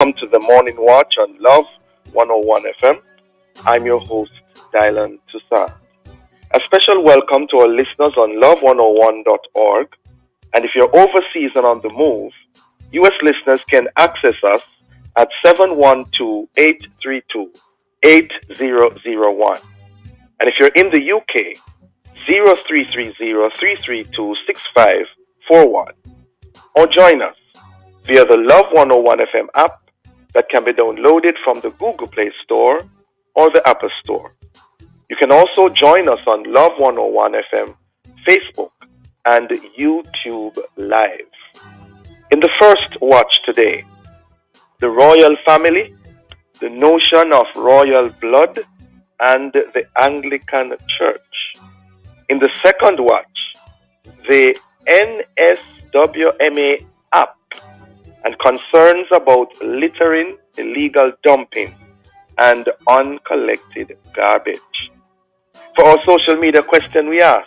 Welcome to the Morning Watch on Love 101 FM. I'm your host, Dylan Toussaint. A special welcome to our listeners on love101.org. And if you're overseas and on the move, U.S. listeners can access us at 712-832-8001. And if you're in the UK, 0330-332-6541. Or join us via the Love 101 FM app that can be downloaded from the Google Play Store or the Apple Store. You can also join us on Love 101 FM Facebook and YouTube Live. In the first watch today, the royal family, the notion of royal blood, and the Anglican Church. In the second watch, the NSWMA app and concerns about littering, illegal dumping, and uncollected garbage. For our social media question, we ask,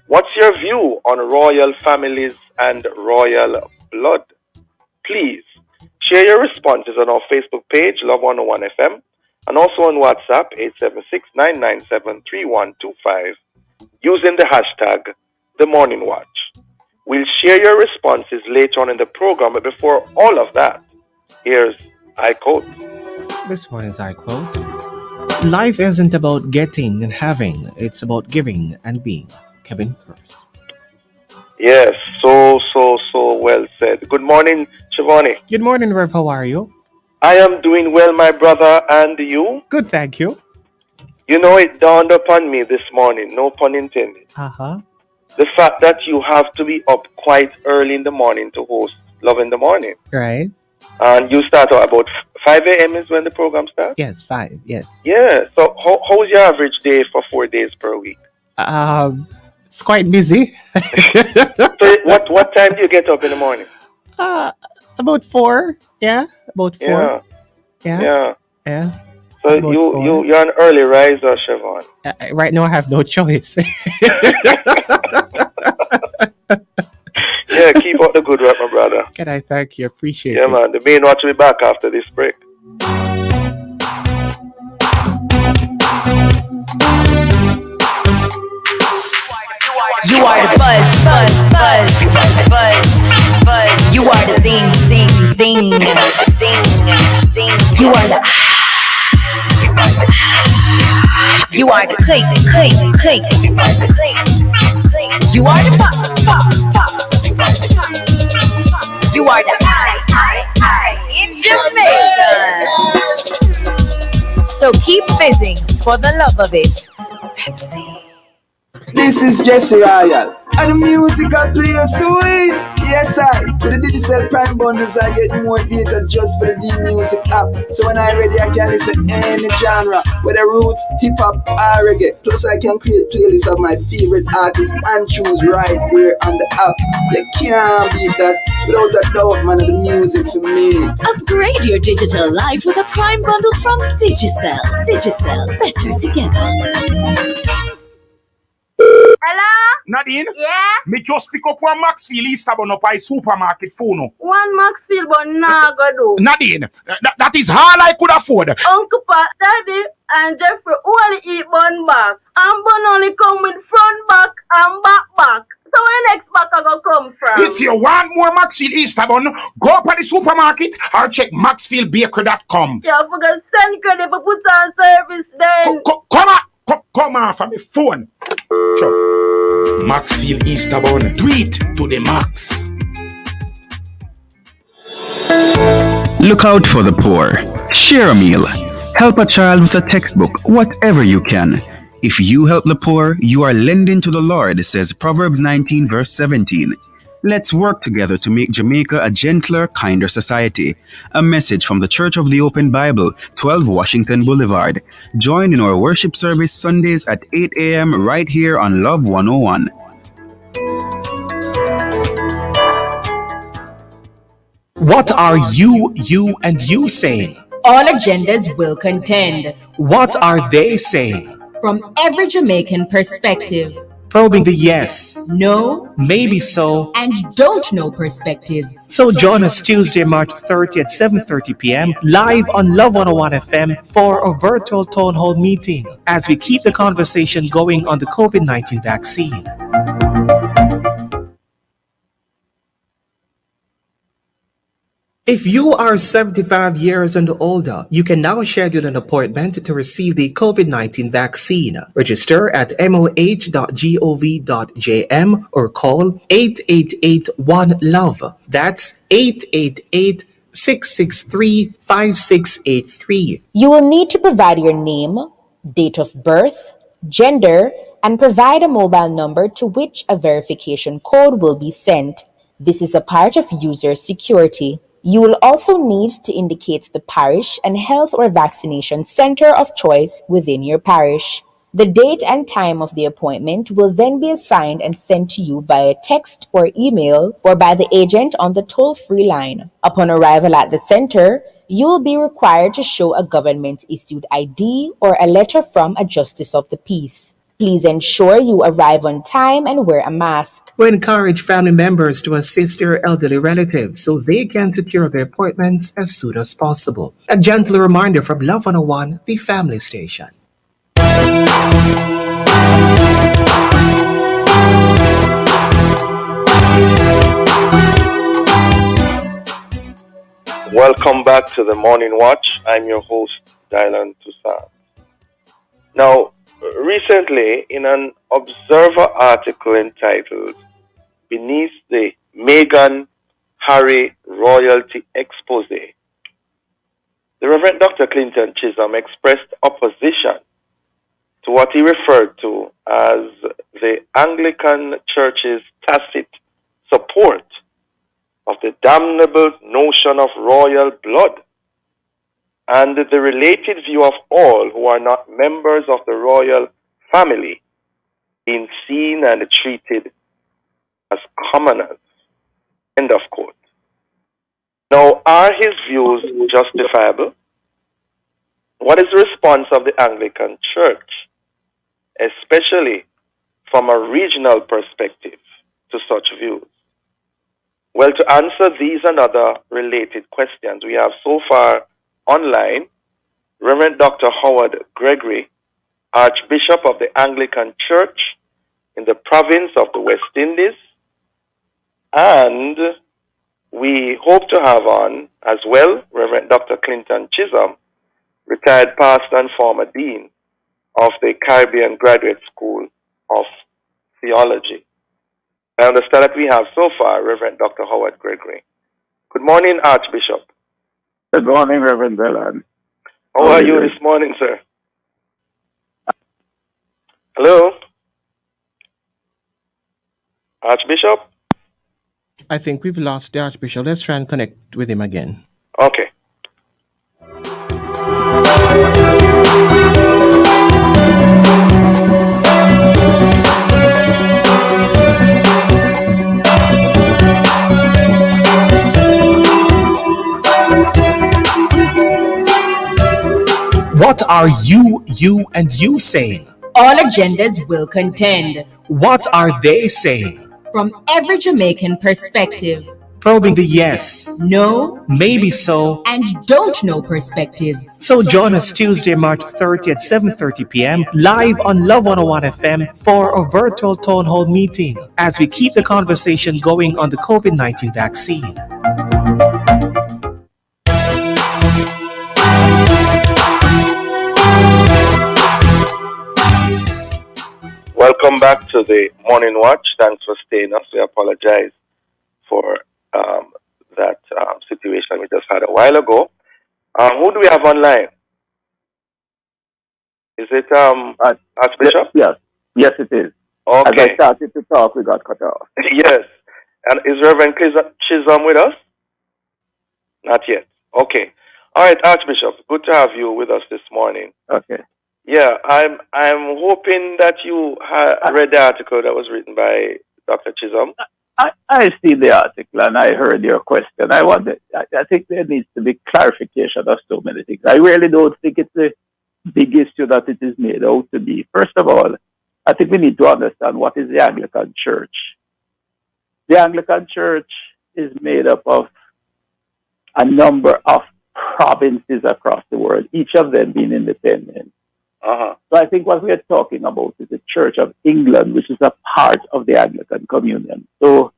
what's your view on royal families and royal blood? Please share your responses on our Facebook page, Love 101 FM, and also on WhatsApp, 876-997-3125, using the hashtag, The Morning Watch. We'll share your responses later on in the program, but before all of that, here's I Quote. This one is I Quote. Life isn't about getting and having, it's about giving and being. Kevin Curse. Yes, so well said. Good morning, Shivani. Good morning, Rev. How are you? I am doing well, my brother, and you? Good, thank you. You know, it dawned upon me this morning, no pun intended. Uh-huh. The fact that you have to be up quite early in the morning to host Love in the Morning. Right. And you start out about 5 a.m. is when the program starts? Yes, 5, yes. Yeah, so how's your average day for 4 days per week? It's quite busy. So what time do you get up in the morning? About 4, yeah, about 4. Yeah. So About you're an early riser, Siobhan. Right now I have no choice. Yeah, keep up the good work, my brother. Can I thank you? Appreciate Yeah, it. man. The main watch will be back after this break. You are the buzz. You are the zing. You are the You are the click. You are the pop. You are the I in Jamaica. So keep fizzing for the love of it. Pepsi. This is Jesse Royal, and the music I play sweet. Yes, with the digital prime bundles, I get more data just for the D-Music app. So when I'm ready, I can listen any genre, whether roots, hip-hop, or reggae. Plus, I can create playlists of my favorite artists and choose right there on the app. You can't beat that without a doubt, man, of the music for me. Upgrade your digital life with a prime bundle from Digicel. Digicel, better together. Hello? Nadine? Yeah? Me just pick up one Maxfield Easterbun up by supermarket phone. One Maxfield but nah go do. Nadine, that is all I could afford. Uncle Pat, Daddy, and Jeffrey only eat bun back. And bun only come with front back and back. So where next back I go come from? If you want more Maxfield Easterbun, go up at the supermarket or check maxfieldbakery.com. Yeah, I forgot send credit for put on service then. Come on from the phone. Sure. Maxfield Easterbun. Tweet to the max. Look out for the poor. Share a meal. Help a child with a textbook, whatever you can. If you help the poor, you are lending to the Lord, says Proverbs 19, verse 17. Let's work together to make Jamaica a gentler, kinder society. A message from the Church of the Open Bible, 12 Washington Boulevard. Join in our worship service Sundays at 8 a.m. right here on Love 101. What are you saying? All agendas will contend. What are they saying? From every Jamaican perspective. Probing the yes, no, maybe so, and don't know perspectives. so join us Tuesday, March 30th at 7:30 p.m. live on Love 101 FM for a virtual town hall meeting as we keep the conversation going on the COVID-19 vaccine. If you are 75 years and older, you can now schedule an appointment to receive the COVID-19 vaccine. Register at moh.gov.jm or call 888-1-LOVE. That's 888-663-5683. You will need to provide your name, date of birth, gender, and provide a mobile number to which a verification code will be sent. This is a part of user security. You will also need to indicate the parish and health or vaccination center of choice within your parish. The date and time of the appointment will then be assigned and sent to you via text or email or by the agent on the toll-free line. Upon arrival at the center, you will be required to show a government-issued ID or a letter from a justice of the peace. Please ensure you arrive on time and wear a mask. We encourage family members to assist their elderly relatives so they can secure their appointments as soon as possible. A gentle reminder from Love 101, the family station. Welcome back to the Morning Watch. I'm your host, Dylan Toussaint. Now, recently, in an Observer article entitled Beneath the Meghan Harry Royalty Expose, the Reverend Dr. Clinton Chisholm expressed opposition to what he referred to as the Anglican Church's tacit support of the damnable notion of royal blood and the related view of all who are not members of the royal family being seen and treated as commoners. End of quote. Now, are his views justifiable? What is the response of the Anglican Church, especially from a regional perspective, to such views? Well, to answer these and other related questions, we have so far online Reverend Dr. Howard Gregory, Archbishop of the Anglican Church in the province of the West Indies, and we hope to have on as well Reverend Dr. Clinton Chisholm, retired pastor and former dean of the Caribbean Graduate School of Theology. I understand that we have so far Reverend Dr. Howard Gregory. Good morning, Archbishop. Good morning, Reverend Dylan. How are you this morning, sir? Hello? Archbishop? I think we've lost the Archbishop. Let's try and connect with him again. Okay. What are you, and you saying? All agendas will contend. What are they saying? From every Jamaican perspective. Probing the yes, No, maybe so, and don't know perspectives. so join us Tuesday, March 30th at 7:30 p.m. live on Love 101 FM for a virtual town hall meeting as we keep the conversation going on the COVID-19 vaccine. Welcome back to the Morning Watch. Thanks for staying us. We apologize for that situation we just had a while ago. Who do we have online? Is it Archbishop? Yes, it is. Okay. As I started to talk, we got cut off. Yes. And is Reverend Chisholm with us? Not yet. Okay. All right, Archbishop. Good to have you with us this morning. Okay. Yeah, I'm hoping that you read the article that was written by Dr. Chisholm. I see the article and I heard your question. I think there needs to be clarification of so many things. I really don't think it's a big issue that it is made out to be. First of all, I think we need to understand what is the Anglican Church. The Anglican Church is made up of a number of provinces across the world, each of them being independent. Uh-huh. So I think what we are talking about is the Church of England, which is a part of the Anglican Communion. So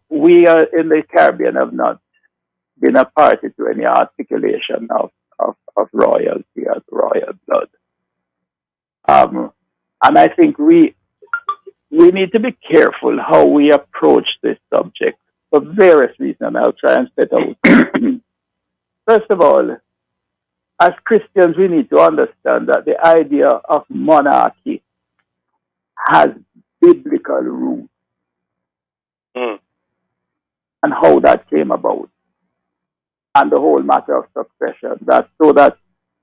we are in the Caribbean have not been a party to any articulation of royalty as royal blood. And I think we need to be careful how we approach this subject for various reasons. I'll try and set out. First of all, as Christians, we need to understand that the idea of monarchy has biblical roots and how that came about, and the whole matter of succession. That so that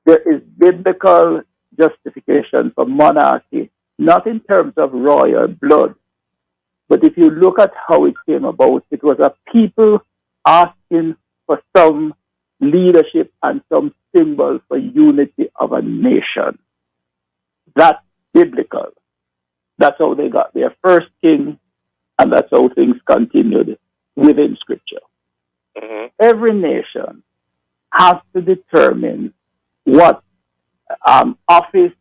there is biblical justification for monarchy, not in terms of royal blood, but if you look at how it came about, it was a people asking for some leadership and some symbol for unity of a nation. That's biblical. That's how they got their first king, and that's how things continued within Scripture. Mm-hmm. Every nation has to determine what office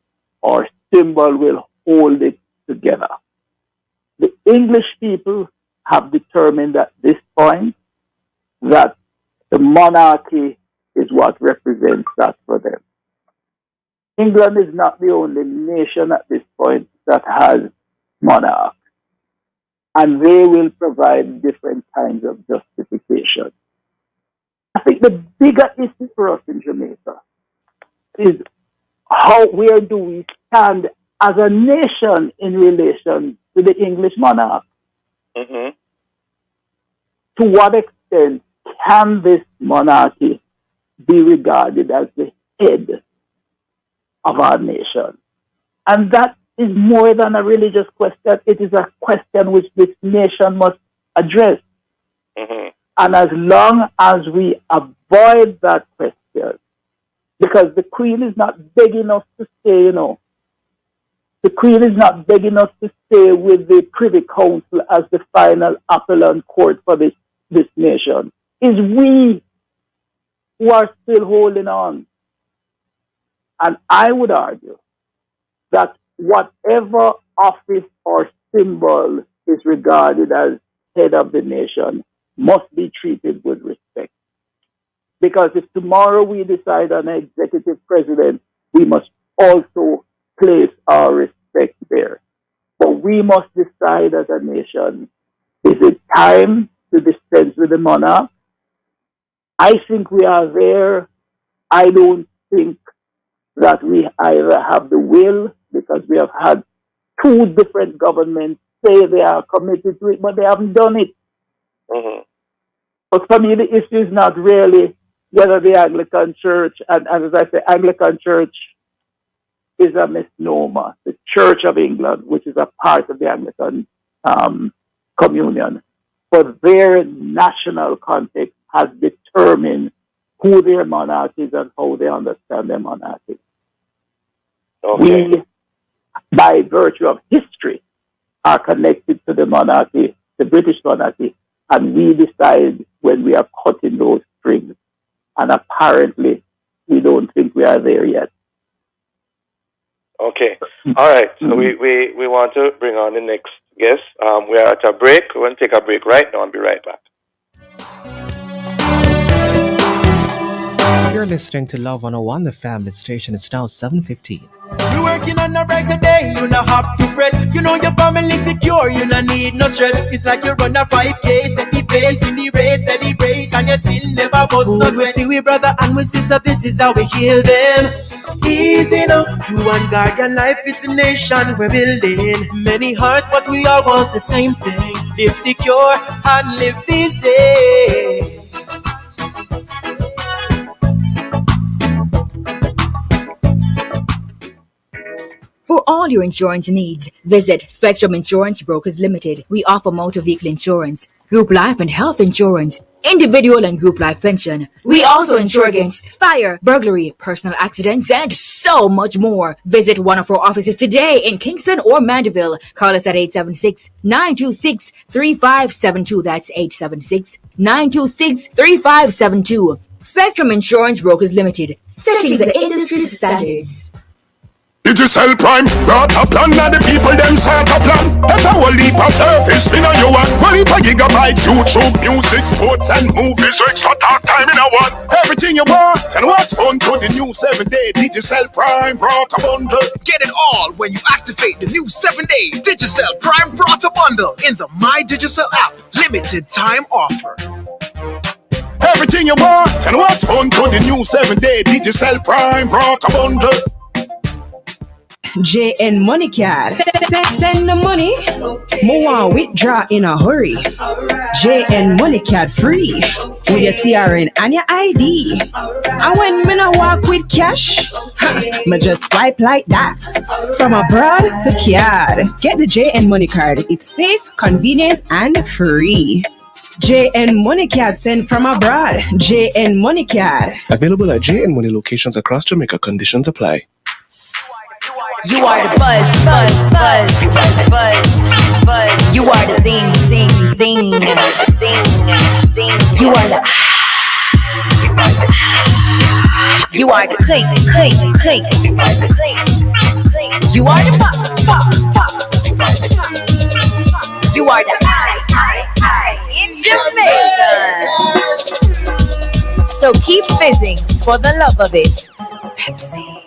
or symbol will hold it together. The English people have determined at this point that the monarchy is what represents that for them. England is not the only nation at this point that has monarchs, and they will provide different kinds of justification. I think the bigger issue for us in Jamaica is where do we stand as a nation in relation to the English monarch? Mm-hmm. To what extent can this monarchy be regarded as the head of our nation? And that is more than a religious question. It is a question which this nation must address. Mm-hmm. And as long as we avoid that question, because the Queen is not begging us to stay, the Queen is not begging us to stay with the Privy Council as the final appellant court for this nation. It's we who are still holding on. And I would argue that whatever office or symbol is regarded as head of the nation must be treated with respect. Because if tomorrow we decide on an executive president, we must also place our respect there. But we must decide as a nation, is it time to dispense with the monarch? I think we are there. I don't think that we either have the will, because we have had two different governments say they are committed to it, but they haven't done it. Mm-hmm. But for me, the issue is not really whether the Anglican Church, and as I say, Anglican Church is a misnomer. The Church of England, which is a part of the Anglican Communion, for their national context, has determined who their monarch is and how they understand their monarchy. Okay. We, by virtue of history, are connected to the monarchy, the British monarchy, and we decide when we are cutting those strings. And apparently, we don't think we are there yet. Okay. All right. So we want to bring on the next guest. We are at a break. We're going to take a break right now and be right back. You're listening to Love 101, the family station. It's now 7:15. You're working on a brighter day, you don't have to fret. You know your family secure, you don't need no stress. It's like you run a 5K, set the pace, win the race, celebrate, and you still never bust no sweat. We see we brother and we sister, this is how we heal them. Easy now, you and God, your life, it's a nation we're building. Many hearts, but we all want the same thing. Live secure and live easy. For all your insurance needs, visit Spectrum Insurance Brokers Limited. We offer motor vehicle insurance, group life and health insurance, individual and group life pension. We also insure against fire, burglary, personal accidents, and so much more. Visit one of our offices today in Kingston or Mandeville. Call us at 876-926-3572. That's 876-926-3572. Spectrum Insurance Brokers Limited, setting the industry's standards. Digital Prime brought a plan that the people them start a plan. That a whole heap of service in a you want. One heap of gigabytes, YouTube, music, sports and movies. Extra talk time in a one. Everything you want and what's fun to the new 7-day Digital Prime brought a bundle. Get it all when you activate the new 7-day Digital Prime brought a bundle in the My Digital app. Limited time offer. Everything you want and what's fun to the new 7-day Digital Prime brought a bundle. JN Money Card. Send the money. More withdraw in a hurry. JN Money Card free. With your TRN and your ID. And when me no walk with cash, me just swipe like that. From abroad to card. Get the JN Money Card. It's safe, convenient, and free. JN Money Card sent from abroad. JN Money Card. Available at JN Money locations across Jamaica. Conditions apply. You are the buzz, buzz, buzz, buzz, buzz. You are the zing, zing, zing, zing, zing. You are the you are the click, click, click, click, click. You are the pop, pop, pop. You are the I in Jamaica. So keep fizzing for the love of it. Pepsi.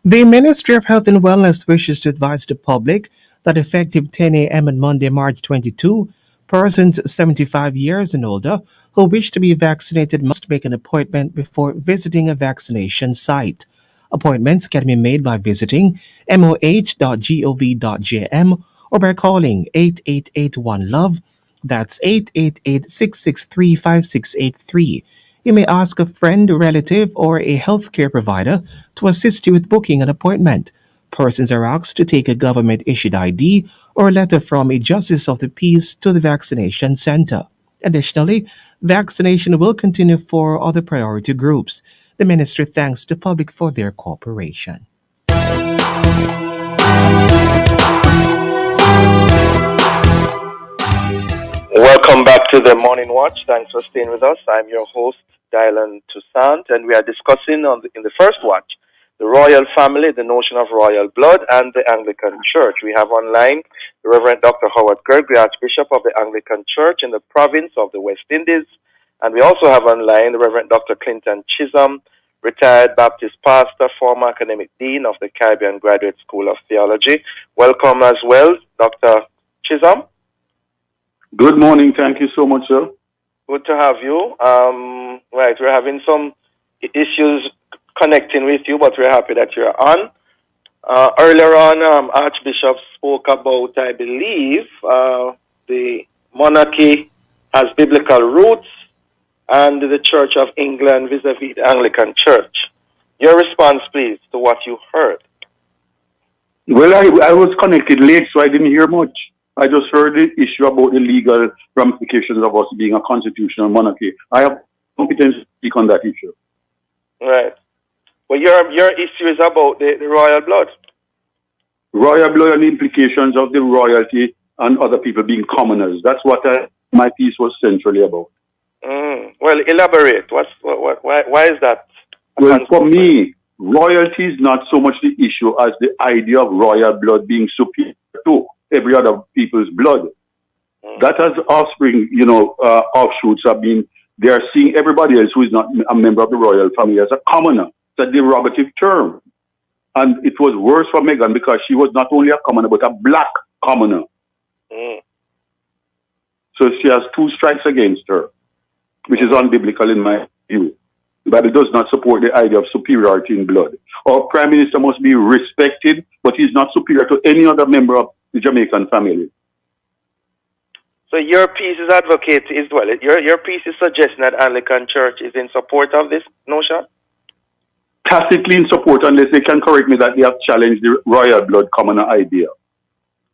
The Ministry of Health and Wellness wishes to advise the public that effective 10 a.m. on Monday, March 22, persons 75 years and older who wish to be vaccinated must make an appointment before visiting a vaccination site. Appointments can be made by visiting moh.gov.jm or by calling 8881-LOVE. That's 888-663-5683. You may ask a friend, relative, or a healthcare provider to assist you with booking an appointment. Persons are asked to take a government-issued ID or a letter from a justice of the peace to the vaccination center. Additionally, vaccination will continue for other priority groups. The ministry thanks the public for their cooperation. Welcome back to the Morning Watch. Thanks for staying with us. I'm your host, Dylan Toussaint, and we are discussing in the first watch the royal family, the notion of royal blood, and the Anglican Church. We have online the Reverend Dr. Howard Gregory, Archbishop of the Anglican Church in the province of the West Indies, and we also have online the Reverend Dr. Clinton Chisholm, retired Baptist pastor, former academic dean of the Caribbean Graduate School of Theology. Welcome as well, Dr. Chisholm. Good morning. Thank you so much, sir. Good to have you. Right, we're having some issues connecting with you, but we're happy that you're on. Earlier on, Archbishop spoke about, I believe, the monarchy has biblical roots and the Church of England vis-a-vis the Anglican Church. Your response, please, to what you heard. Well, I was connected late, so I didn't hear much. I just heard the issue about the legal ramifications of us being a constitutional monarchy. I have competence to speak on that issue. Right. Well, your issue is about the royal blood. Royal blood and the implications of the royalty and other people being commoners. That's what my piece was centrally about. Well, elaborate. Why is that? Well, for me, royalty is not so much the issue as the idea of royal blood being superior to every other people's blood. That has offspring, offshoots have been, they are seeing everybody else who is not a member of the royal family as a commoner. It's a derogative term. And it was worse for Meghan because she was not only a commoner, but a black commoner. So she has two strikes against her, which is unbiblical in my view. The Bible does not support the idea of superiority in blood. Our prime minister must be respected, but he's not superior to any other member of the Jamaican family. So your piece is your piece is suggesting that Anglican Church is in support of this notion? Tacitly in support, unless they can correct me that they have challenged the royal blood commoner idea.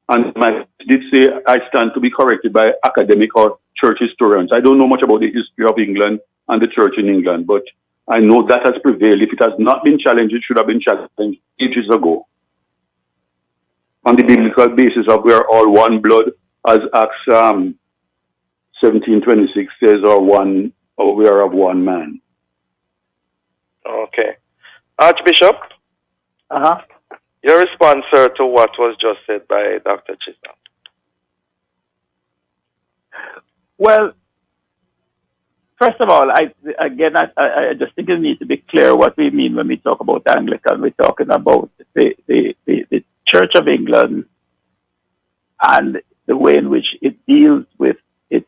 And I did say I stand to be corrected by academic or church historians. I don't know much about the history of England and the church in England, but I know that has prevailed. If it has not been challenged, it should have been challenged ages ago. On the biblical basis of we are all one blood, as Acts 17:26 says, or we are of one man. Okay. Archbishop? Your response, sir, to what was just said by Dr. Chisholm. Well, first of all, I just think it needs to be clear what we mean when we talk about Anglican. We're talking about the Church of England and the way in which it deals with its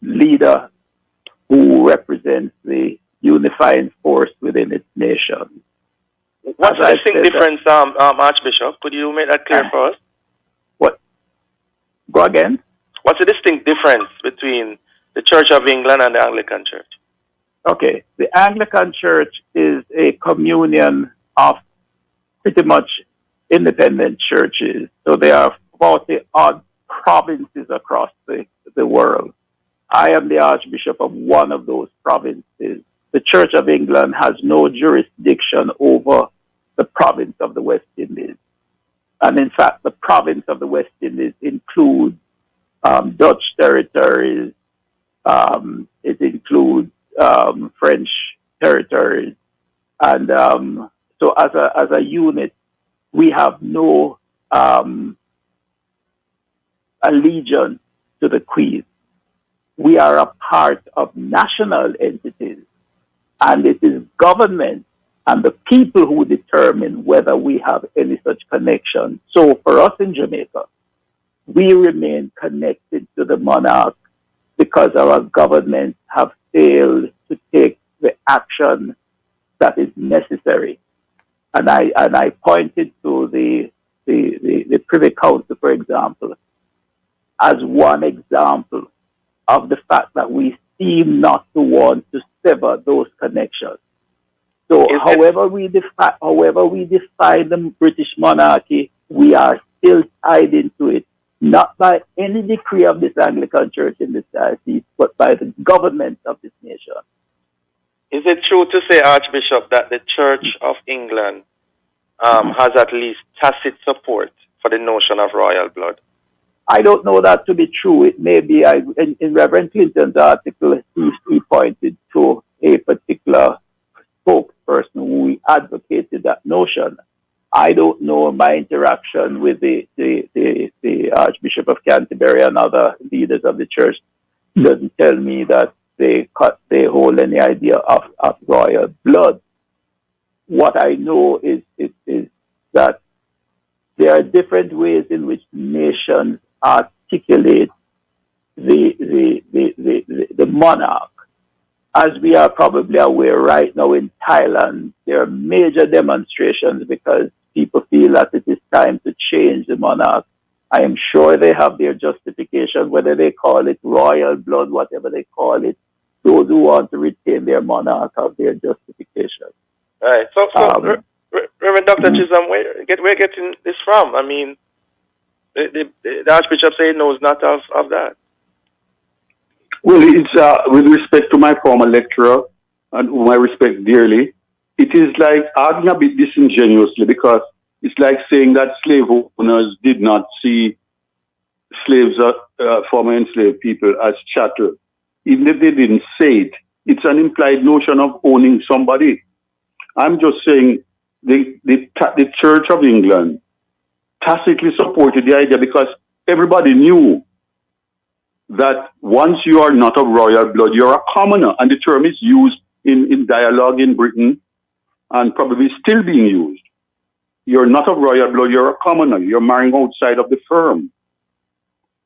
leader who represents the unifying force within its nation. What's the distinct difference, Archbishop? Could you make that clear for us? What? Go again? What's the distinct difference between the Church of England and the Anglican Church? Okay. The Anglican Church is a communion of pretty much independent churches. So there are 40 odd provinces across the world. I am the Archbishop of one of those provinces. The Church of England has no jurisdiction over the province of the West Indies. And in fact, the province of the West Indies includes Dutch territories, it includes French territories. And so as a unit, we have no allegiance to the Queen. We are a part of national entities, and it is government and the people who determine whether we have any such connection. So for us in Jamaica, we remain connected to the monarch because our governments have failed to take the action that is necessary. And I pointed to the Privy Council, for example, as one example of the fact that we seem not to want to sever those connections. So however we define the British monarchy, we are still tied into it, not by any decree of this Anglican Church in this diocese, but by the government of this nation. Is it true to say, Archbishop, that the Church of England has at least tacit support for the notion of royal blood? I don't know that to be true. It may be. In Reverend Clinton's article, he pointed to a particular spokesperson who advocated that notion. I don't know. My interaction with the Archbishop of Canterbury and other leaders of the church doesn't tell me that they hold any idea of royal blood. What I know is that there are different ways in which nations articulate the monarch. As we are probably aware right now in Thailand, there are major demonstrations because people feel that it is time to change the monarch. I am sure they have their justification, whether they call it royal blood, whatever they call it. Those who want to retain their monarch have their justification. Right. So Reverend Dr. Chisholm, where getting this from? I mean, the Archbishop said he knows not of that. Well, it's with respect to my former lecturer, and whom I respect dearly, it is like arguing a bit disingenuously because it's like saying that slave owners did not see slaves, former enslaved people, as chattel. Even if they didn't say it, it's an implied notion of owning somebody. I'm just saying the Church of England tacitly supported the idea because everybody knew that once you are not of royal blood, you're a commoner. And the term is used in dialogue in Britain and probably still being used. You're not of royal blood, you're a commoner. You're marrying outside of the firm.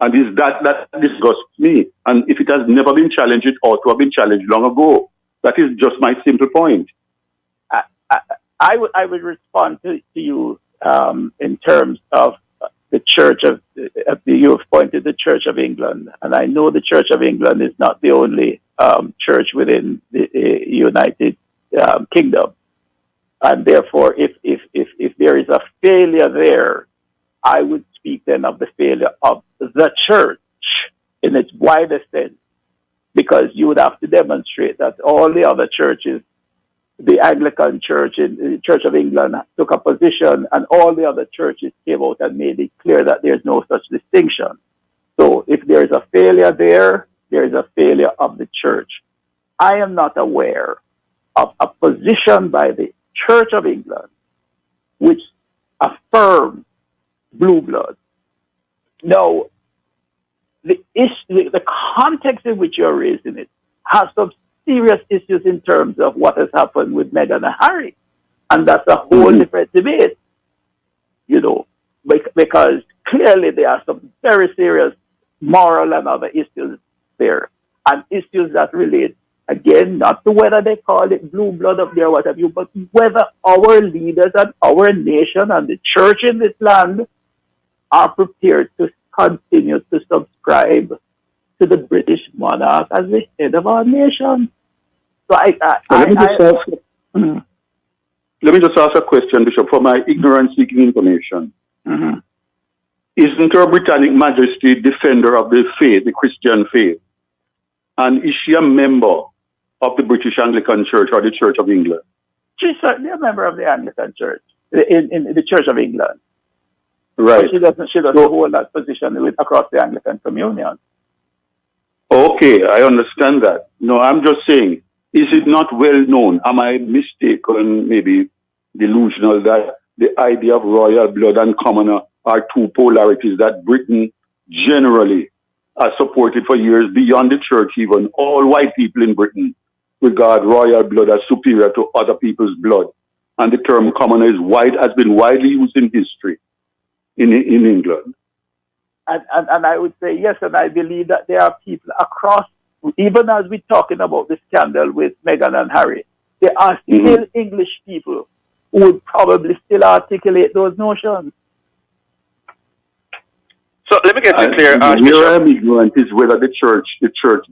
And that disgusts me. And if it has never been challenged, it ought to have been challenged long ago. That is just my simple point. I would respond to you in terms of the Church of you've pointed the Church of England, and I know the Church of England is not the only church within the United Kingdom, and therefore, if there is a failure there, I would speak then of the failure of the church in its widest sense, because you would have to demonstrate that all the other churches, the Anglican Church in the Church of England took a position, and all the other churches came out and made it clear that there's no such distinction. So if there is a failure there is a failure of the church. I am not aware of a position by the Church of England which affirms blue blood. Now, the context in which you're raising it has some serious issues in terms of what has happened with Meghan and Harry. And that's a whole different debate, because clearly there are some very serious moral and other issues there, and issues that relate, again, not to whether they call it blue blood up there, what have you, but whether our leaders and our nation and the church in this land are prepared to continue to subscribe to the British monarch as the head of our nation. So let me just ask a question, Bishop, for my ignorance-seeking information. Mm-hmm. Isn't Her Britannic Majesty defender of the faith, the Christian faith? And is she a member of the British Anglican Church or the Church of England? She's certainly a member of the Anglican Church, in the Church of England. Right. But she doesn't hold that position across the Anglican communion. Okay, I understand that. No, I'm just saying, is it not well known? Am I mistaken, maybe delusional, that the idea of royal blood and commoner are two polarities that Britain generally has supported for years beyond the church even? All white people in Britain regard royal blood as superior to other people's blood. And the term commoner has been widely used in history in England. And I would say yes, and I believe that there are people across, even as we're talking about the scandal with Meghan and Harry, there are still English people who would probably still articulate those notions. So let me get it clear, where I'm ignorant is whether the church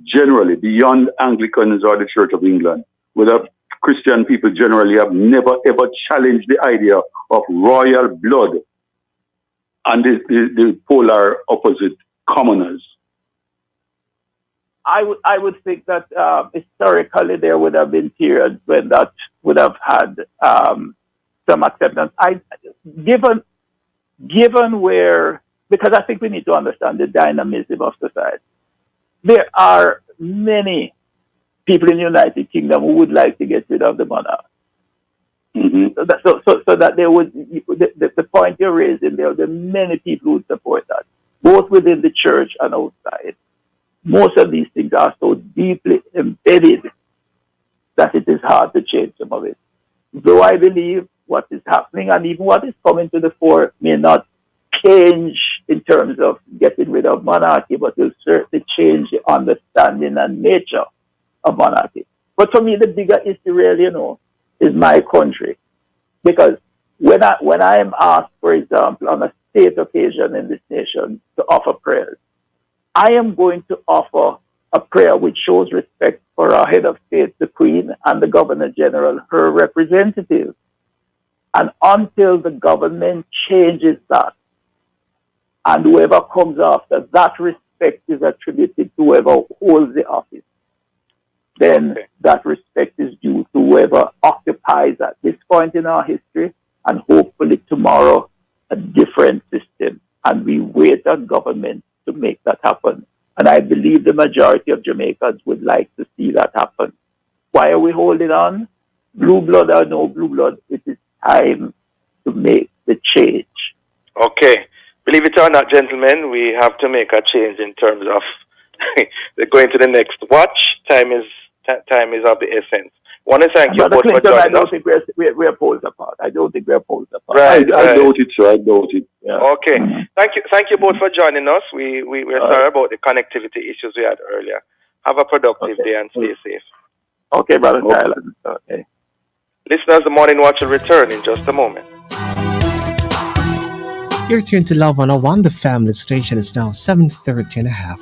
generally, beyond Anglicans or the Church of England, whether Christian people generally have never ever challenged the idea of royal blood and the polar opposite commoners. I would think that historically there would have been periods when that would have had some acceptance. Given where, because I think we need to understand the dynamism of society. There are many people in the United Kingdom who would like to get rid of the monarch. Mm-hmm. So that they would, the point you're raising, there are many people who would support that, both within the church and outside. Most of these things are so deeply embedded that it is hard to change some of it. Though I believe what is happening and even what is coming to the fore may not change in terms of getting rid of monarchy, but will certainly change the understanding and nature of monarchy. But for me, the bigger issue really, is my country. Because when I am asked, for example, on a state occasion in this nation to offer prayers, I am going to offer a prayer which shows respect for our head of state, the Queen, and the Governor General, her representative. And until the government changes that, and whoever comes after, that respect is attributed to whoever holds the office, then that respect is due to whoever occupies at this point in our history, and hopefully tomorrow a different system. And we wait on government to make that happen. And I believe the majority of Jamaicans would like to see that happen. Why are we holding on? Blue blood or no blue blood, it is time to make the change. Okay. Believe it or not, gentlemen, we have to make a change in terms of going to the next watch. Time is of the essence. Want to thank you both for joining us. I don't think we're poles apart. I don't think we're poles apart. Right. I doubt it, sir. I doubt it. Yeah. Okay. Thank you both for joining us. We're sorry about the connectivity issues we had earlier. Have a productive day and stay safe. Okay, Brother Thailand. Okay. Listeners, the Morning Watch will return in just a moment. You're tuned to Love 101. The family station is now 7:30 and a half.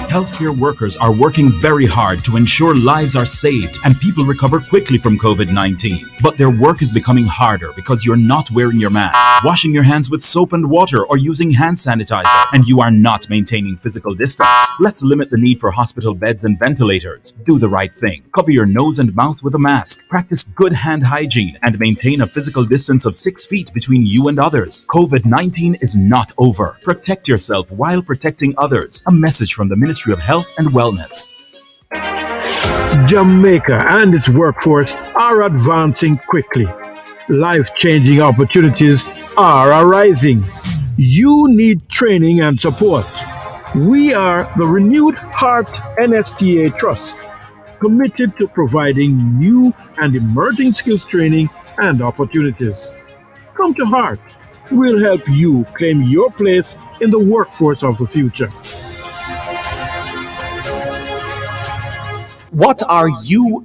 Healthcare workers are working very hard to ensure lives are saved and people recover quickly from COVID-19. But their work is becoming harder because you're not wearing your mask, washing your hands with soap and water, or using hand sanitizer, and you are not maintaining physical distance. Let's limit the need for hospital beds and ventilators. Do the right thing. Cover your nose and mouth with a mask. Practice good hand hygiene and maintain a physical distance of 6 feet between you and others. COVID-19 is not over. Protect yourself while protecting others. A message from the Ministry of Health and Wellness. Jamaica and its workforce are advancing quickly. Life-changing opportunities are arising. You need training and support. We are the Renewed Heart NSTA Trust, committed to providing new and emerging skills training and opportunities. Come to Heart. We'll help you claim your place in the workforce of the future. What are you,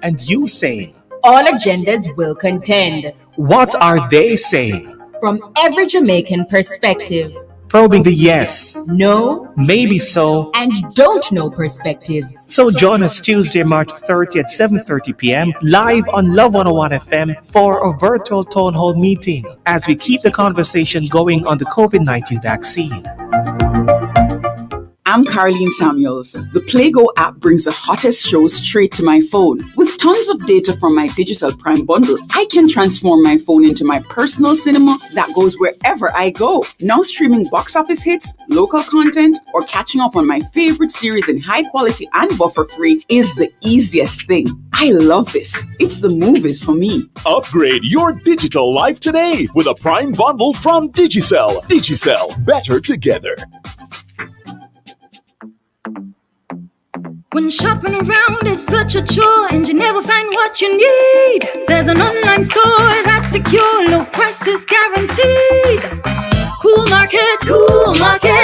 and you saying? All agendas will contend. What are they saying? From every Jamaican perspective. Probing the yes, no, maybe so, and don't know perspectives. So join us Tuesday, March 30 at 7:30 p.m. live on Love 101 FM for a virtual town hall meeting as we keep the conversation going on the COVID-19 vaccine. I'm Caroline Samuels. The PlayGo app brings the hottest shows straight to my phone. With tons of data from my digital Prime bundle, I can transform my phone into my personal cinema that goes wherever I go. Now streaming box office hits, local content, or catching up on my favorite series in high quality and buffer-free is the easiest thing. I love this. It's the movies for me. Upgrade your digital life today with a Prime bundle from Digicel. Digicel, better together. When shopping around is such a chore and you never find what you need, there's an online store that's secure, low prices guaranteed. Cool market,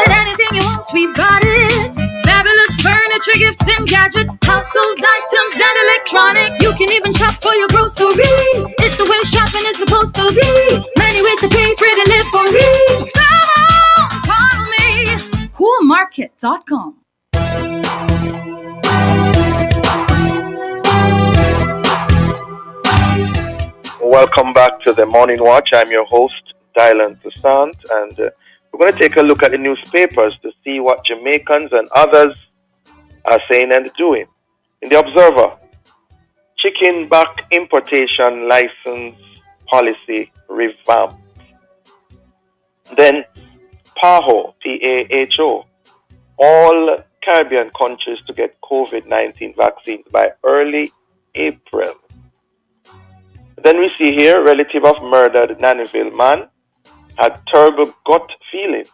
anything you want, we've got it. Fabulous furniture, gifts and gadgets, household items and electronics. You can even shop for your groceries. It's the way shopping is supposed to be. Many ways to pay free delivery. Come on, call me. Coolmarket.com. Welcome back to the Morning Watch. I'm your host, Dylan Toussaint, and we're going to take a look at the newspapers to see what Jamaicans and others are saying and doing. In the Observer, chicken back importation license policy revamp. Then PAHO, PAHO, all Caribbean countries to get COVID-19 vaccines by early April. Then we see here, relative of murdered Nannyville man had terrible gut feeling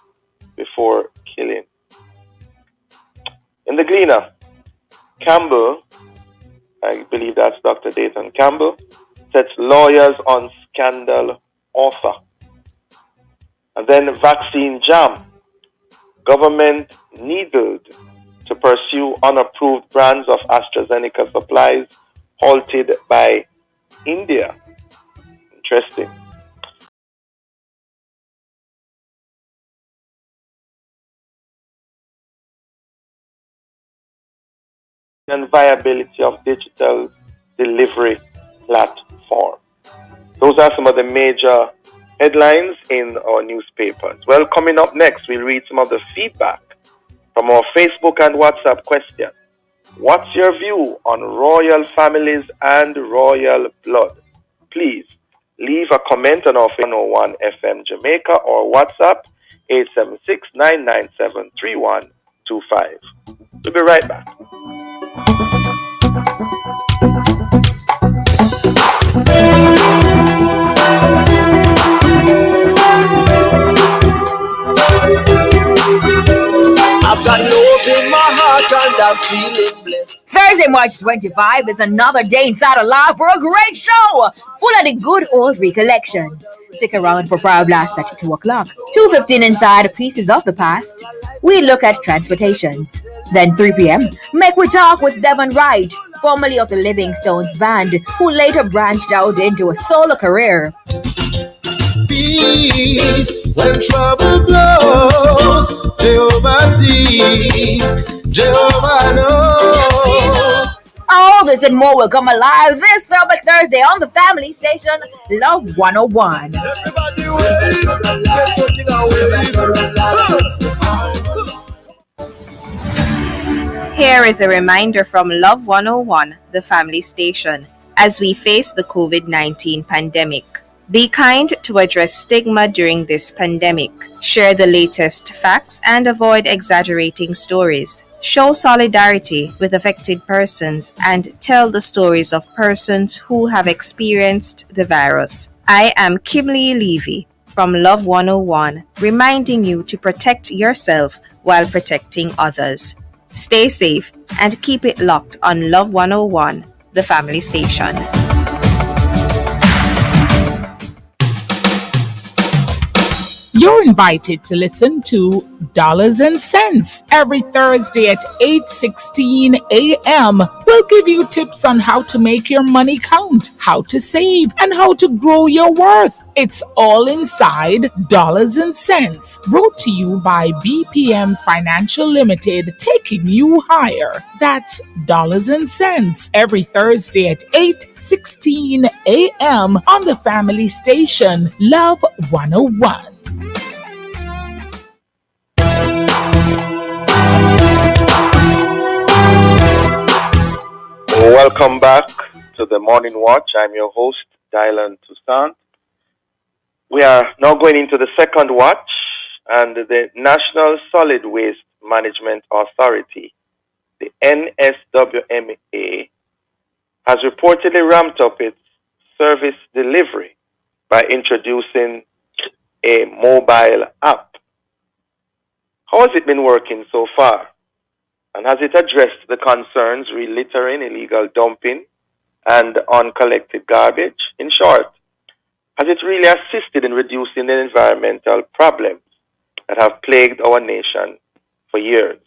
before killing. In the Gleaner, Campbell, I believe that's Dr. Dayton Campbell, sets lawyers on scandal author. And then vaccine jam, government needled to pursue unapproved brands of AstraZeneca supplies halted by India. Interesting. And viability of digital delivery platform. Those are some of the major headlines in our newspapers. Well, coming up next, we'll read some of the feedback from our Facebook and WhatsApp question. What's your view on royal families and royal blood? Please leave a comment on our 101 FM Jamaica or WhatsApp 876-997-3125. We'll be right back. I've got love in my heart and I'm feeling blessed. Thursday, March 25 is another day inside Alive for a great show full of the good old recollections. Stick around for Power Blast at 2 o'clock. 2:15 inside Pieces of the Past. We look at transportations. Then 3 p.m. Make we talk with Devon Wright, formerly of the Living Stones band, who later branched out into a solo career. Peace When trouble blows, Jehovah sees, Jehovah knows. All this and more will come alive this Throwback Thursday on the family station Love 101. Everybody wave, get something away. Here is a reminder from Love 101, the family station, as we face the COVID-19 pandemic. Be kind to address stigma during this pandemic. Share the latest facts and avoid exaggerating stories. Show solidarity with affected persons and tell the stories of persons who have experienced the virus. I am Kimberly Levy from Love 101, reminding you to protect yourself while protecting others. Stay safe and keep it locked on Love 101, the family station. You're invited to listen to Dollars and Cents every Thursday at 8:16 a.m. We'll give you tips on how to make your money count, how to save, and how to grow your worth. It's all inside Dollars and Cents, brought to you by BPM Financial Limited, taking you higher. That's Dollars and Cents every Thursday at 8:16 a.m. on the family station Love 101. Welcome back to the Morning Watch. I'm your host, Dylan Toussaint. We are now going into the second watch, and the National Solid Waste Management Authority, the NSWMA, has reportedly ramped up its service delivery by introducing a mobile app. How has it been working so far? And has it addressed the concerns re littering, illegal dumping, and uncollected garbage? In short, has it really assisted in reducing the environmental problems that have plagued our nation for years?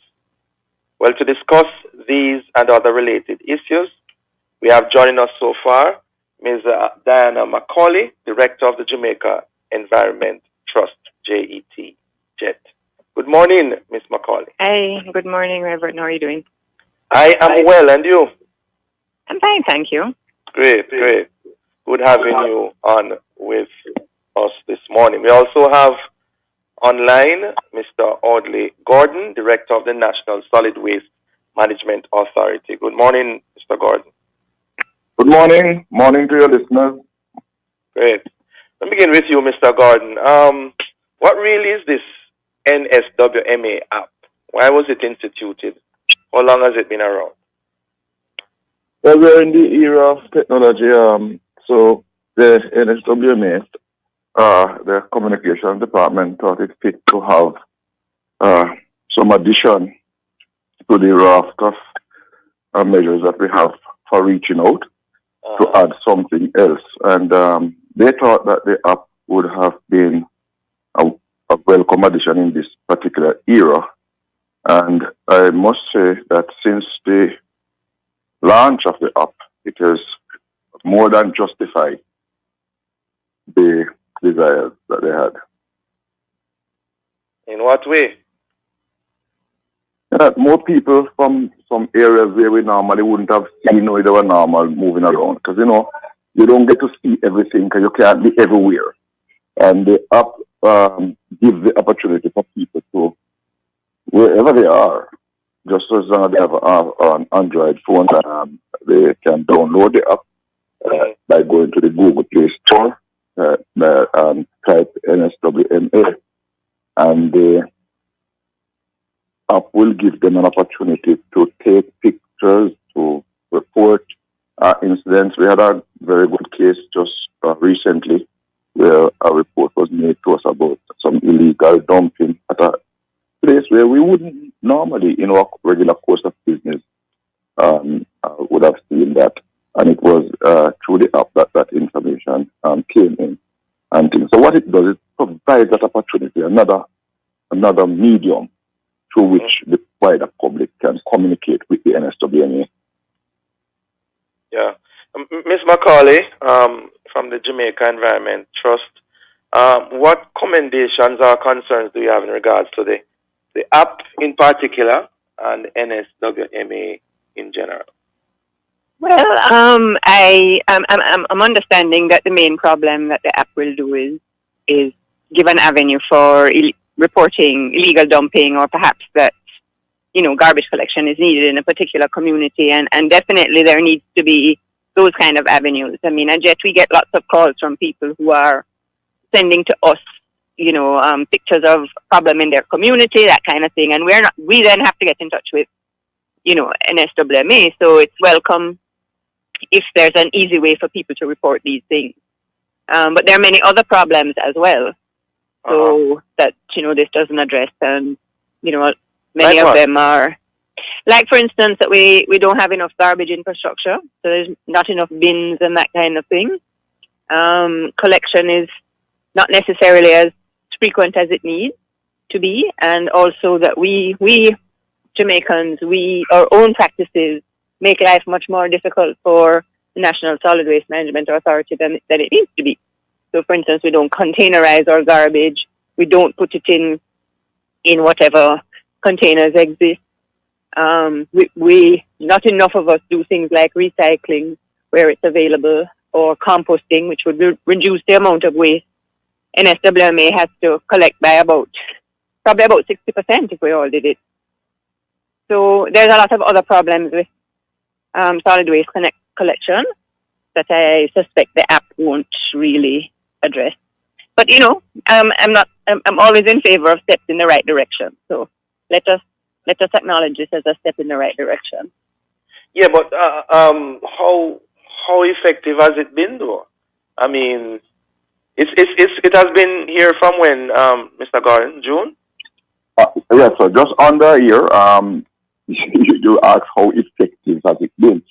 Well, to discuss these and other related issues, we have joining us so far Ms. Diana Macaulay, Director of the Jamaica Environment Trust, JET. Good morning, Ms. Macaulay. Hey, good morning, Reverend. How are you doing? I am well, and you? I'm fine, thank you. Great. Good having you on with us this morning. We also have online Mr. Audley Gordon, Director of the National Solid Waste Management Authority. Good morning, Mr. Gordon. Good morning. Morning to your listeners. Great. Let me begin with you, Mr. Gordon. What really is this NSWMA app? Why was it instituted? How long has it been around? Well, we're in the era of technology. So the NSWMA, the communications department, thought it fit to have some addition to the raft of measures that we have for reaching out to add something else. And they thought that the app would have been a welcome addition in this particular era. And I must say that since the launch of the app, it has more than justified the desires that they had. In what way? More people from some areas where we normally wouldn't have seen with our normal moving around. Because, you don't get to see everything because you can't be everywhere. And the app gives the opportunity for people to, wherever they are, just as long as they have an Android phone, they can download the app by going to the Google Play Store and type NSWMA. And the app will give them an opportunity to take pictures, to report incidents. We had a very good case just recently where a report was made to us about some illegal dumping at a place where we wouldn't normally, in our regular course of business, would have seen that. And it was through the app that information came in. And things. So what it does is provide that opportunity, another medium through which the wider public can communicate with the NSWMA. Yeah. Ms. Macaulay, from the Jamaica Environment Trust, what commendations or concerns do you have in regards to the app in particular and NSWMA in general? Well, I'm understanding that the main problem that the app will do is give an avenue for reporting illegal dumping, or perhaps that, garbage collection is needed in a particular community, and definitely there needs to be those kind of avenues. I mean, and yet we get lots of calls from people who are sending to us, pictures of problem in their community, that kind of thing, and we then have to get in touch with, NSWMA. So it's welcome if there's an easy way for people to report these things. But there are many other problems as well. So that, this doesn't address, and, many of them are, like, for instance, that we don't have enough garbage infrastructure, so there's not enough bins and that kind of thing. Collection is not necessarily as frequent as it needs to be, and also that we Jamaicans, our own practices make life much more difficult for the National Solid Waste Management Authority than it needs to be. So, for instance, we don't containerize our garbage. We don't put it in whatever containers exist. Not enough of us do things like recycling where it's available, or composting, which would reduce the amount of waste. NSWMA has to collect by probably about 60% if we all did it. So there's a lot of other problems with solid waste collection that I suspect the app won't really address. But I'm always in favor of steps in the right direction. So let us acknowledge this as a step in the right direction. Yeah, but how effective has it been, though? I mean, it has been here from when, Mr. Gordon, June? Yeah, so just under a year. You ask how effective has it been.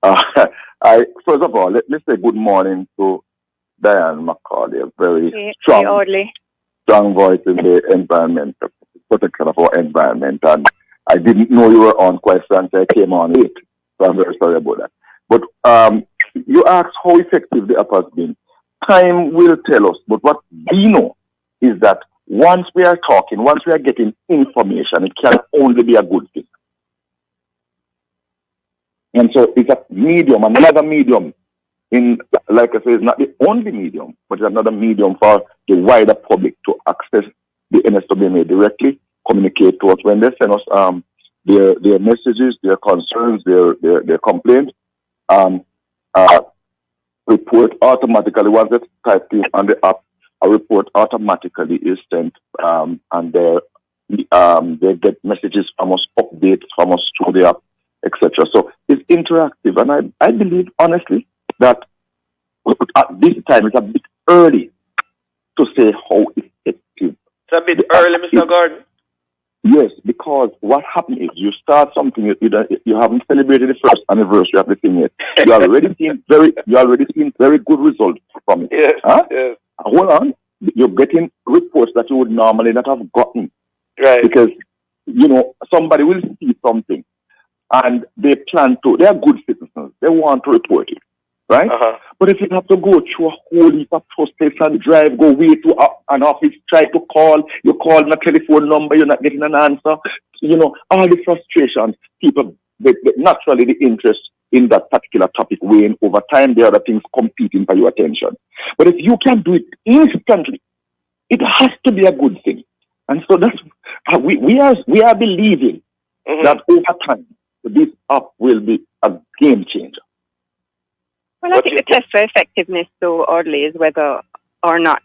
First of all, let me say good morning to Diane McCauley, a very strong voice in the environment, protection of our environment. And I didn't know you were on question, so I came on late. So I'm very sorry about that. But you asked how effective the app has been. Time will tell us. But what we know is that once we are talking, once we are getting information, it can only be a good thing. And so it's a medium, another medium. Like I say, it's not the only medium, but it's another medium for the wider public to access the NSWMA directly, communicate to us when they send us their messages, their concerns, their complaints. Report automatically, once it's typed in on the app, a report automatically is sent, and they get messages from us, updates from us through the app, etc. So it's interactive, and I believe honestly that at this time it's a bit early to say how effective. It's a bit early, Mr. Gordon. Yes, because what happens is you start something, you haven't celebrated the first anniversary of the thing yet. You already seen very good results from it. Yes, huh? yes. Hold on, you're getting reports that you would normally not have gotten. Right. Because, somebody will see something and they are good citizens. They want to report it, right? But if you have to go through a whole heap of process and drive, go way to an office, try to call, you call on a telephone number, you're not getting an answer, all the frustrations, people, naturally the interest in that particular topic weighing over time, there are other things competing for your attention. But if you can do it instantly, it has to be a good thing. And so that's we are believing that over time, this app will be a game changer. Well, I think the test for effectiveness, though, oddly, is whether or not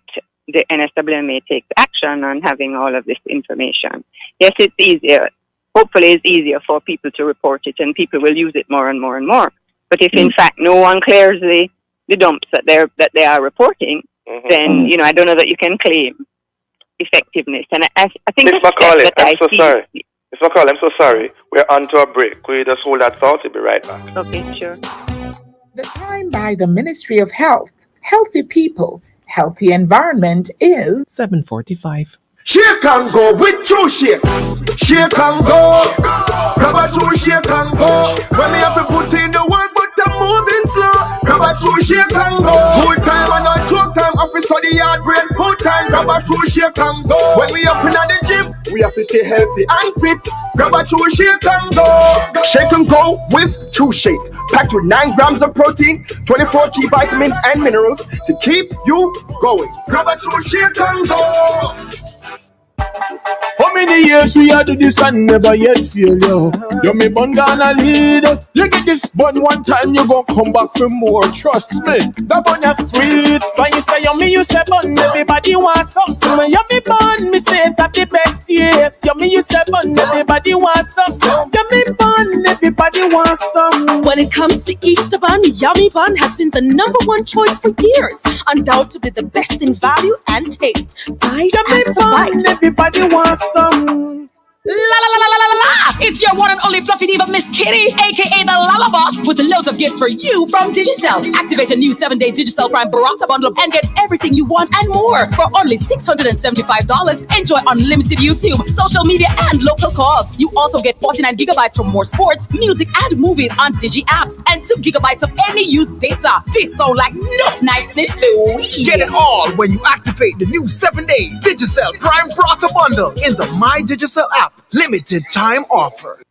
the NSWMA takes action on having all of this information. Yes, it's easier. Hopefully, it's easier for people to report it, and people will use it more and more and more. But if, in fact, no one clears the dumps that they are reporting, then I don't know that you can claim effectiveness. And I think Ms. McCauley, I'm so sorry. Ms. McCauley, I'm so sorry. We're on to a break. Could you just hold that thought? We'll be right back. Okay, sure. The time by the Ministry of Health, Healthy People, Healthy Environment is 7:45. Shake and go with true shake. Shake and go. Grab a true shake and go. When me have to put in the work, but I'm moving slow. Grab a true shake and go. School time and not joke time. have to study hard, brain full time. Grab a shoe, shake and go. When we up in the gym, we have to stay healthy and fit. Grab a shoe, shake and go. Shake and go with True Shake. Packed with 9 grams of protein, 24 key vitamins and minerals to keep you going. Grab a shoe, shake and go. How many years we had to this and never yet fail, yo? You me bun gonna lead. You get this bun one time, you gon' come back for more. Trust me, that bun is sweet. So you say yummy, you say bun, everybody wants some. Yummy bun, me say it have the best taste. Yummy, you say bun, everybody wants some. Yummy bun, everybody wants some. When it comes to Easter bun, Yummy Bun has been the #1 choice for years. Undoubtedly the best in value and taste. Bite after bite. Everybody wants some. La la la la la la la! It's your one and only fluffy diva, Miss Kitty, aka the Lala Boss, with loads of gifts for you from Digicel. Activate a new 7-day Digicel Prime Barata bundle and get everything you want and more for only $675. Enjoy unlimited YouTube, social media, and local calls. You also get 49 gigabytes for more sports, music, and movies on Digi apps, and 2 gigabytes of any used data. This sound like enough niceness for we. Get it all when you activate the new 7-day Digicel Prime Barata bundle in the My Digicel app. Limited time offer.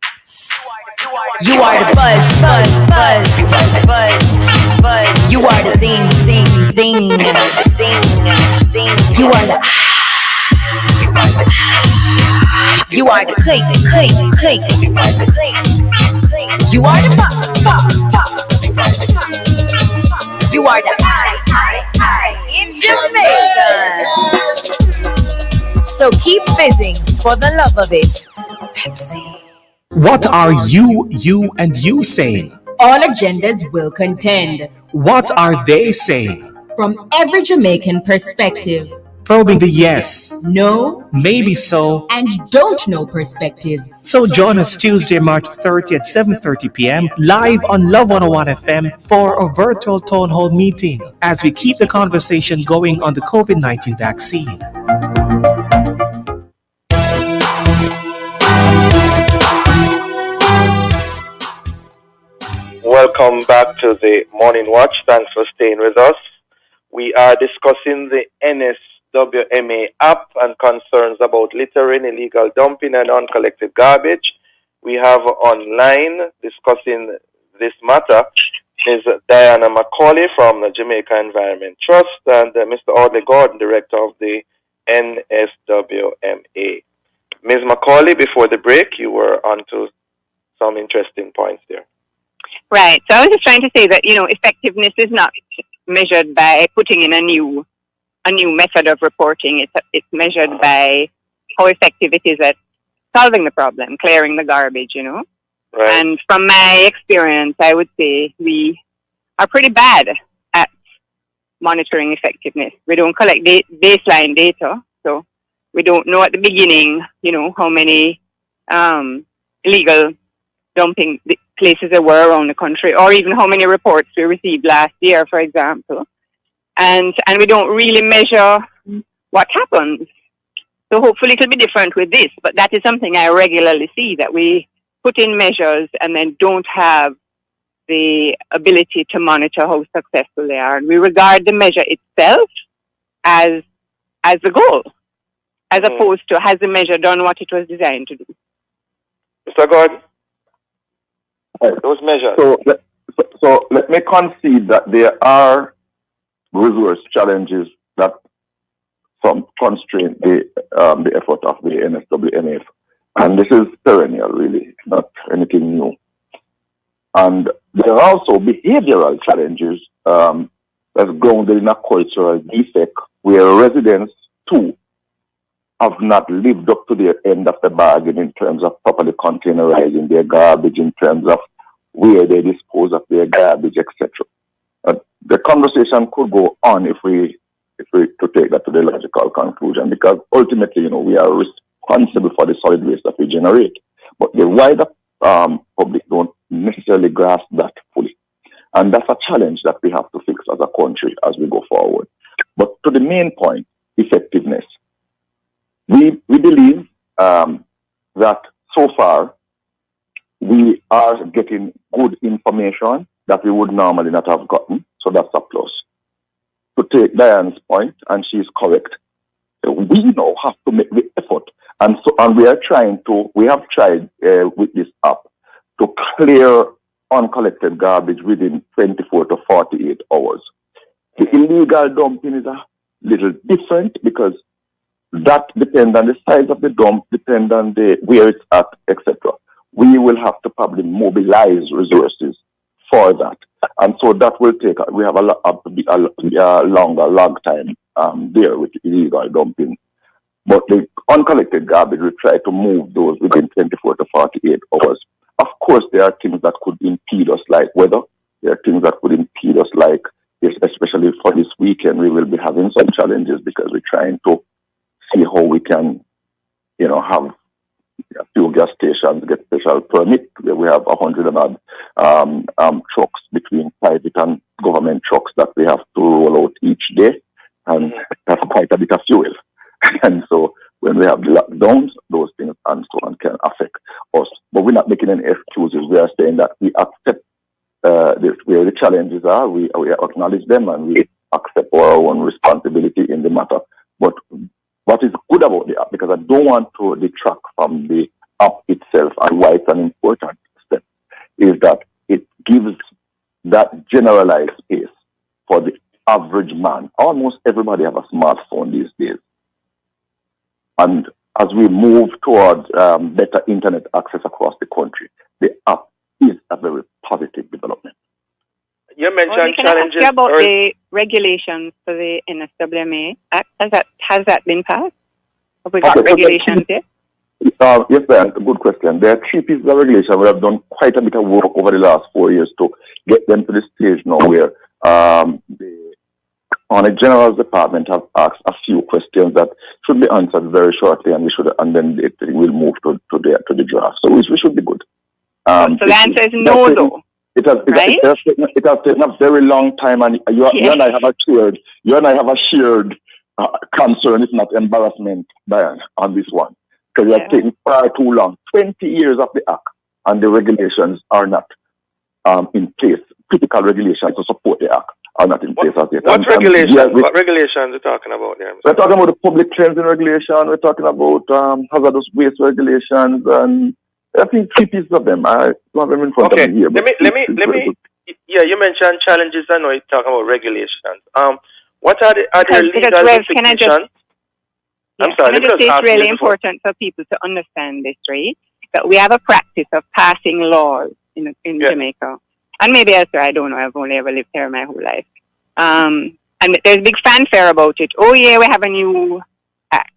You are the buzz, buzz, buzz, buzz, buzz. You are the zing, zing, zing, zing, zing. You are the You are the click, click, click. You are the pop, pop, pop. You are the I in Jamaica. So keep fizzing for the love of it. Pepsi. What are you, and you saying? All agendas will contend. What are they saying? From every Jamaican perspective. Probing the yes, no, maybe so, and don't know perspectives. So join us Tuesday, March 30 at 7:30 p.m. live on Love 101 FM for a virtual town hall meeting as we keep the conversation going on the COVID-19 vaccine. Welcome back to the Morning Watch. Thanks for staying with us. We are discussing the NSWMA app and concerns about littering, illegal dumping, and uncollected garbage. We have online discussing this matter is Diana Macaulay from the Jamaica Environment Trust and Mr. Audley Gordon, Director of the NSWMA. Ms. Macaulay, before the break, you were on to some interesting points there. Right. So I was just trying to say that, effectiveness is not measured by putting in a new method of reporting. It's measured by how effective it is at solving the problem, clearing the garbage, Right. And from my experience, I would say we are pretty bad at monitoring effectiveness. We don't collect baseline data, so we don't know at the beginning, how many illegal dumping places there were around the country, or even how many reports we received last year, for example. And we don't really measure what happens. So hopefully it'll be different with this, but that is something I regularly see, that we put in measures and then don't have the ability to monitor how successful they are. And we regard the measure itself as the goal, as opposed to has the measure done what it was designed to do. Mr. Gordon? Those measures. So let me concede that there are resource challenges that some constrain the effort of the NSWMA, and this is perennial, really, not anything new. And there are also behavioral challenges that's grounded in a cultural defect where residents too have not lived up to their end of the bargain in terms of properly containerizing their garbage, in terms of where they dispose of their garbage, etc. The conversation could go on if we to take that to the logical conclusion, because ultimately, we are responsible for the solid waste that we generate. But the wider public don't necessarily grasp that fully. And that's a challenge that we have to fix as a country as we go forward. But to the main point, effectiveness. We believe that so far we are getting good information that we would normally not have gotten. So that's a plus. To take Diane's point, and she's correct. We now have to make the effort, and we have tried with this app to clear uncollected garbage within 24 to 48 hours. The illegal dumping is a little different because that depends on the size of the dump, depends on where it's at, etc. We will have to probably mobilize resources for that, and so that will take. We have a longer lag time there with illegal dumping. But the uncollected garbage, we try to move those within 24 to 48 hours. Of course, there are things that could impede us, like weather. There are things that could impede us, like, especially for this weekend, we will be having some challenges because we're trying to see how we can, have a few gas stations get special permit, where we have 100 and odd trucks between private and government trucks that we have to roll out each day, and that's quite a bit of fuel. And so when we have the lockdowns, those things and so on can affect us. But we're not making any excuses. We are saying that we accept where the challenges are, we acknowledge them, and we accept our own responsibility in the matter. But what is good about the app, because I don't want to detract from the app itself and why it's an important step, is that it gives that generalized space for the average man. Almost everybody have a smartphone these days. And as we move towards better internet access across the country, the app is a very positive development. You mentioned challenges. Ask you about the regulations for the NSWMA Act. Has that been passed? Have we got regulations yet? Yes, ma'am. Good question. There are 3 pieces of regulation. We have done quite a bit of work over the last 4 years to get them to the stage now where the General's Department have asked a few questions that should be answered very shortly, and then it will move to the draft. So we should be good. So the answer is no, though. It has taken a very long time, and you and I have a shared concern, if not embarrassment, Diane, on this one, because it has taken far too long. 20 years of the act, and the regulations are not in place. Critical regulations to support the act are not in place as yet. What regulations are you talking about there? We're talking about the public cleansing regulation. We're talking about hazardous waste regulations, and I think 3 pieces of them. I don't have them in front of me here. Let me. Yeah, you mentioned challenges. I know you're talking about regulations. What are the legal implications? I'm sorry. It's really important for people to understand this, right? That we have a practice of passing laws in Jamaica, and maybe elsewhere. I don't know. I've only ever lived here my whole life. And there's big fanfare about it. Oh yeah, we have a new act,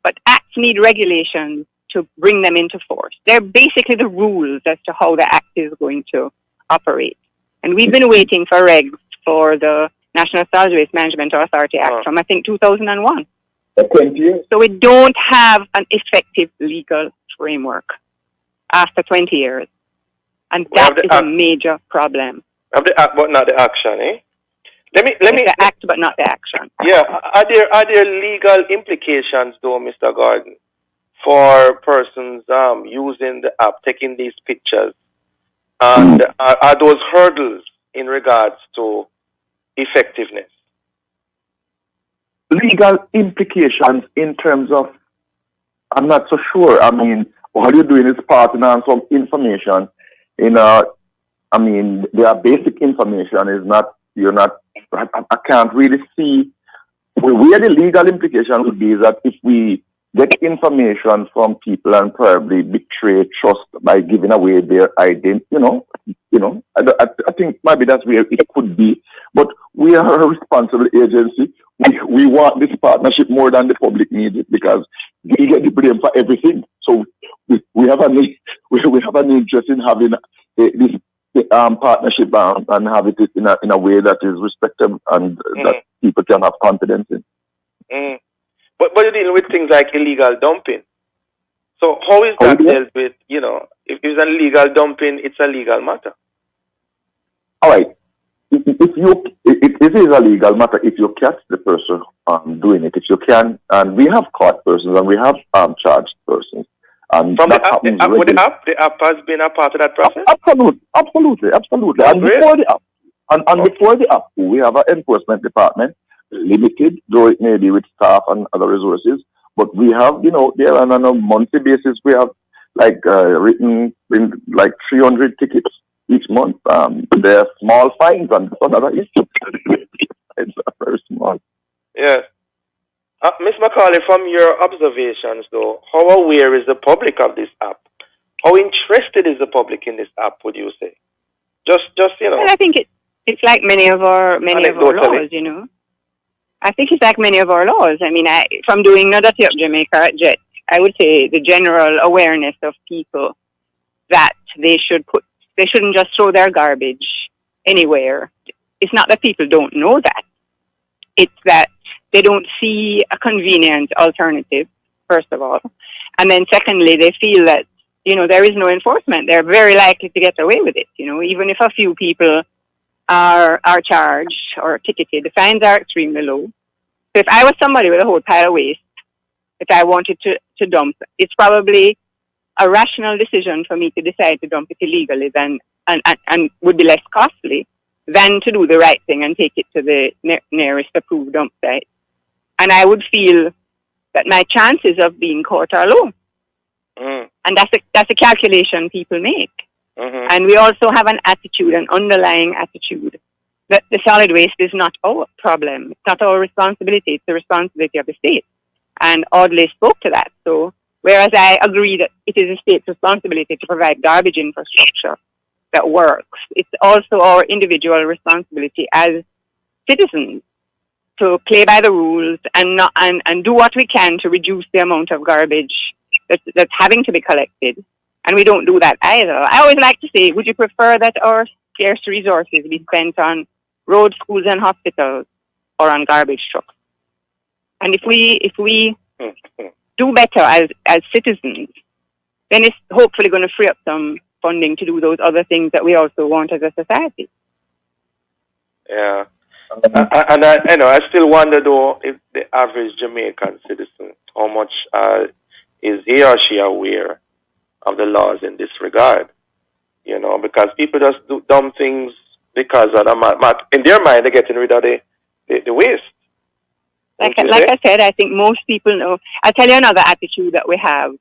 but acts need regulations to bring them into force. They're basically the rules as to how the act is going to operate. And we've been waiting for regs for the National Solid Waste Management Authority Act from, I think, 2001. 20 years. So we don't have an effective legal framework after 20 years. And that is a major problem. Have the act, but not the action, eh? Let me. The act, but not the action. Yeah. Are there legal implications, though, Mr. Gordon, for persons using the app, taking these pictures? And are those hurdles in regards to effectiveness? Legal implications in terms of, I'm not so sure. I mean, all you're doing is passing on some information. Their basic information is not, I can't really see where the legal implication would be, is that if we get information from people and probably betray trust by giving away their identity, I think maybe that's where it could be. But we are a responsible agency. We want this partnership more than the public needs it, because we get the blame for everything. So we have an interest in having this partnership and have it in a way that is respected and that people can have confidence in. But you're dealing with things like illegal dumping. So how is that dealt with? If it's an illegal dumping, it's a legal matter. All right. It is a legal matter if you catch the person doing it. If you can, and we have caught persons and we have charged persons. And from the app has been a part of that process? Absolutely. And before the app, we have an enforcement department. limited, though it may be with staff and other resources. But we have, there on a monthly basis, we have written in like 300 tickets each month. There are small fines, and that's another issue. It's very small. Yes. Ms. Macaulay, from your observations, though, how aware is the public of this app? How interested is the public in this app, would you say? Just Well, I think it's like many of our laws, I think it's like many of our laws. I mean, from doing Not Dirty Up Jamaica at Jet, I would say the general awareness of people that they shouldn't just throw their garbage anywhere. It's not that people don't know that. It's that they don't see a convenient alternative, first of all. And then secondly, they feel that, there is no enforcement. They're very likely to get away with it. Even if a few people are charged or ticketed, the fines are extremely low. So if I was somebody with a whole pile of waste, if I wanted to dump, it's probably a rational decision for me to decide to dump it illegally and would be less costly than to do the right thing and take it to the nearest approved dump site. And I would feel that my chances of being caught are low. Mm. And that's a calculation people make. Mm-hmm. And we also have an underlying attitude, that the solid waste is not our problem. It's not our responsibility. It's the responsibility of the state. And Audley spoke to that. So whereas I agree that it is the state's responsibility to provide garbage infrastructure that works, it's also our individual responsibility as citizens to play by the rules and do what we can to reduce the amount of garbage that's having to be collected. And we don't do that either. I always like to say, would you prefer that our scarce resources be spent on roads, schools, and hospitals, or on garbage trucks? And if we do better as citizens, then it's hopefully going to free up some funding to do those other things that we also want as a society. Yeah. And I still wonder, though, if the average Jamaican citizen, how much is he or she aware of the laws in this regard? Because people just do dumb things because in their mind they're getting rid of the waste. Like I said, I think most people know. I'll tell you another attitude that we have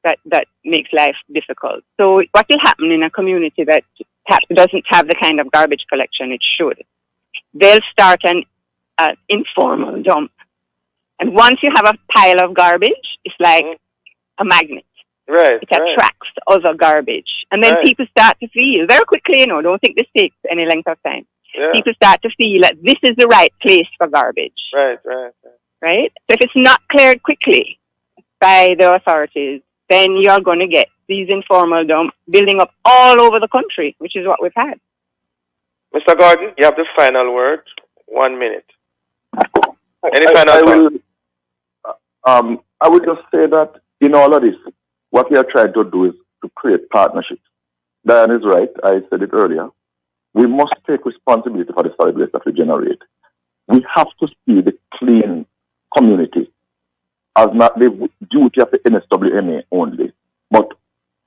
that makes life difficult. So what will happen in a community that perhaps doesn't have the kind of garbage collection it should? They'll start an informal dump. And once you have a pile of garbage, it's like a magnet. Right. It attracts other garbage. And then people start to feel, very quickly, don't think this takes any length of time. Yeah. People start to feel that this is the right place for garbage. Right. Right? So if it's not cleared quickly by the authorities, then you're going to get these informal dumps building up all over the country, which is what we've had. Mr. Gordon, you have the final word. 1 minute. Any final thoughts? I would just say that in all of this, what we are trying to do is to create partnerships. Diane is right. I said it earlier. We must take responsibility for the solid waste that we generate. We have to see the clean community as not the duty of the NSWMA only, but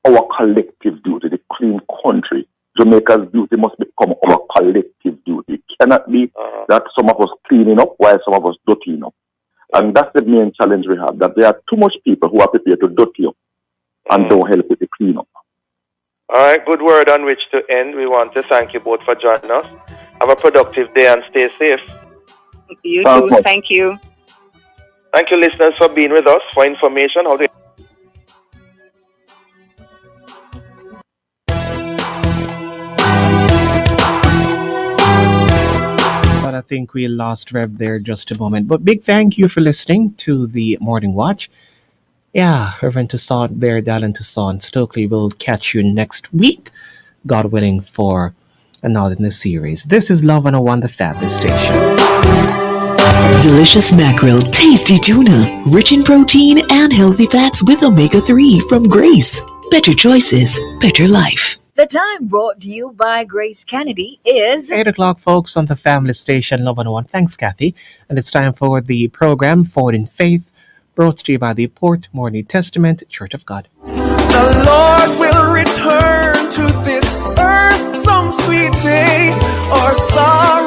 our collective duty, the clean country. Jamaica's duty must become our collective duty. It cannot be that some of us cleaning up while some of us dirtying up. And that's the main challenge we have, that there are too much people who are prepared to dirty up and don't help with the cleanup. All right, good word on which to end. We want to thank you both for joining us. Have a productive day and stay safe. You too. Thank you. Thank you, listeners, for being with us. For information, how do you... But I think we lost Rev there just a moment. But big thank you for listening to the Morning Watch. Yeah, Reverend Toussaint there, Dallin Toussaint Stokely will catch you next week, God willing, for another in the series. This is Love 101, the Fabulous Station. Delicious mackerel, tasty tuna, rich in protein and healthy fats with omega-3 from Grace. Better choices, better life. The time brought to you by Grace Kennedy is 8 o'clock, folks, on the Family Station, Love 101. Thanks, Kathy. And it's time for the program, Forward in Faith, brought to you by the Port Morning Testament Church of God. The Lord will return to this earth some sweet day or sorrow.